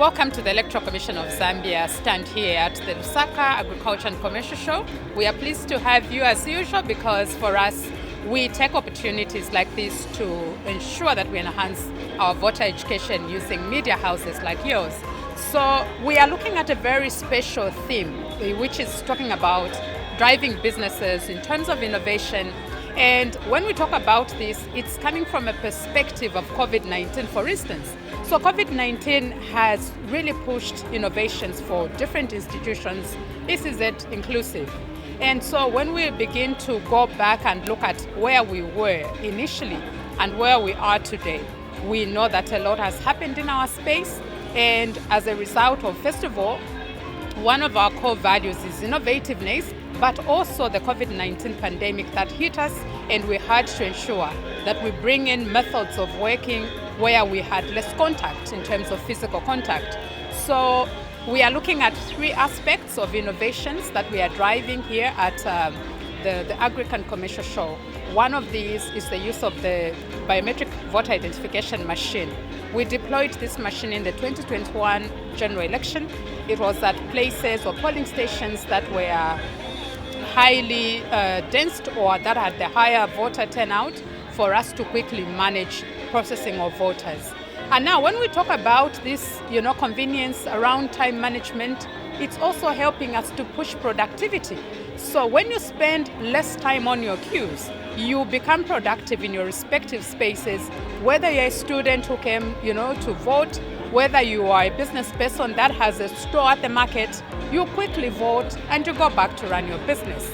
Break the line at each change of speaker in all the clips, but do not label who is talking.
Welcome to the Electoral Commission of Zambia stand here at the Lusaka Agriculture and Commercial Show. We are pleased to have you as usual because for us, we take opportunities like this to ensure that we enhance our voter education using media houses like yours. So we are looking at a very special theme, which is talking about driving businesses in terms of innovation. And when we talk about this, it's coming from a perspective of COVID-19, for instance. So COVID-19 has really pushed innovations for different institutions, this is it inclusive. And so when we begin to go back and look at where we were initially and where we are today, we know that a lot has happened in our space. And as a result of, first of all, one of our core values is innovativeness, but also the COVID-19 pandemic that hit us, and we had to ensure that we bring in methods of working where we had less contact in terms of physical contact. So we are looking at three aspects of innovations that we are driving here at the Agricultural and Commercial Show. One of these is the use of the biometric voter identification machine. We deployed this machine in the 2021 general election. It was at places or polling stations that were highly dense or that had the higher voter turnout for us to quickly manage processing of voters. And now when we talk about this, convenience around time management, it's also helping us to push productivity. So when you spend less time on your queues, you become productive in your respective spaces, whether you're a student who came, to vote, whether you are a business person that has a store at the market, you quickly vote and you go back to run your business.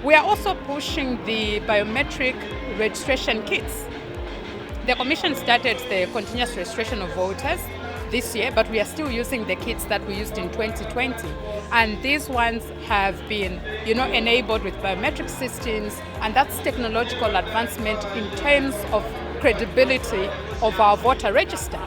We are also pushing the biometric registration kits. The Commission started the continuous registration of voters this year, but we are still using the kits that we used in 2020. And these ones have been, enabled with biometric systems, and that's technological advancement in terms of credibility of our voter register.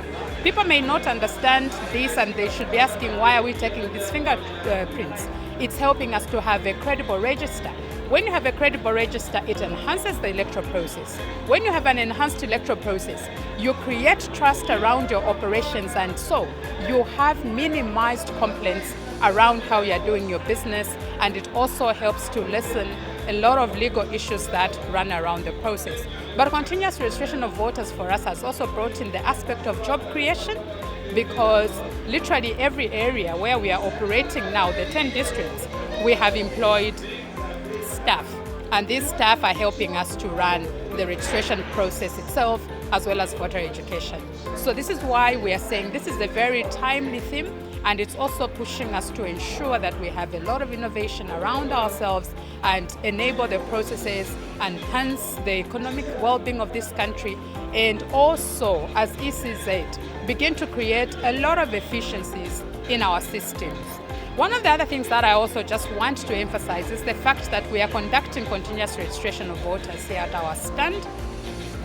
People may not understand this and they should be asking, why are we taking these fingerprints? It's helping us to have a credible register. When you have a credible register, it enhances the electoral process. When you have an enhanced electoral process, you create trust around your operations, and so you have minimized complaints around how you're doing your business, and it also helps to lessen a lot of legal issues that run around the process. But continuous registration of voters for us has also brought in the aspect of job creation, because literally every area where we are operating now, the 10 districts, we have employed staff, and these staff are helping us to run the registration process itself as well as voter education. So this is why we are saying this is a very timely theme, and it's also pushing us to ensure that we have a lot of innovation around ourselves and enable the processes, enhance the economic well-being of this country, and also, as ECZ, begin to create a lot of efficiencies in our systems. One of the other things that I also just want to emphasize is the fact that we are conducting continuous registration of voters here at our stand.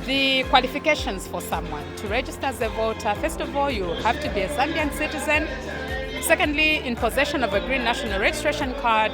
The qualifications for someone to register as a voter, first of all, you have to be a Zambian citizen. Secondly, in possession of a green national registration card.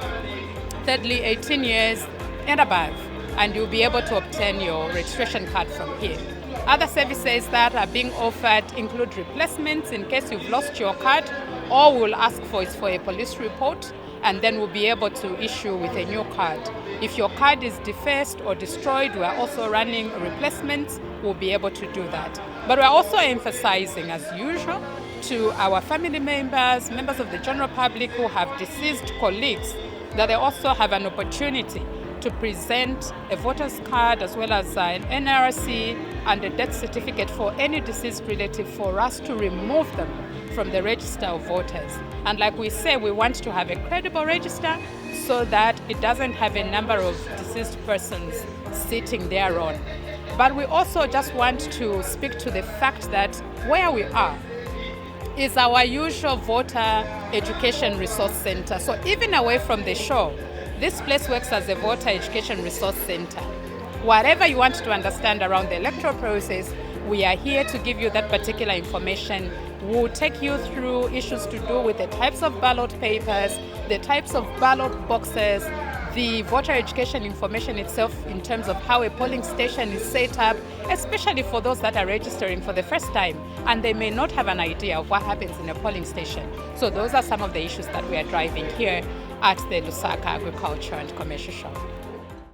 Thirdly, 18 years and above, and you'll be able to obtain your registration card from here. Other services that are being offered include replacements in case you've lost your card. All we'll ask for is for a police report, and then we'll be able to issue with a new card. If your card is defaced or destroyed, we're also running replacements. We'll be able to do that. But we're also emphasizing, as usual, to our family members, members of the general public who have deceased colleagues, that they also have an opportunity to present a voter's card as well as an NRC and a death certificate for any deceased relative for us to remove them from the register of voters. And like we say, we want to have a credible register so that it doesn't have a number of deceased persons sitting thereon. But we also just want to speak to the fact that where we are is our usual voter education resource center. So even away from the show, this place works as a voter education resource center. Whatever you want to understand around the electoral process, we are here to give you that particular information. We'll take you through issues to do with the types of ballot papers, the types of ballot boxes, the voter education information itself in terms of how a polling station is set up, especially for those that are registering for the first time and they may not have an idea of what happens in a polling station. So those are some of the issues that we are driving here at the Lusaka Agriculture and Commercial Show.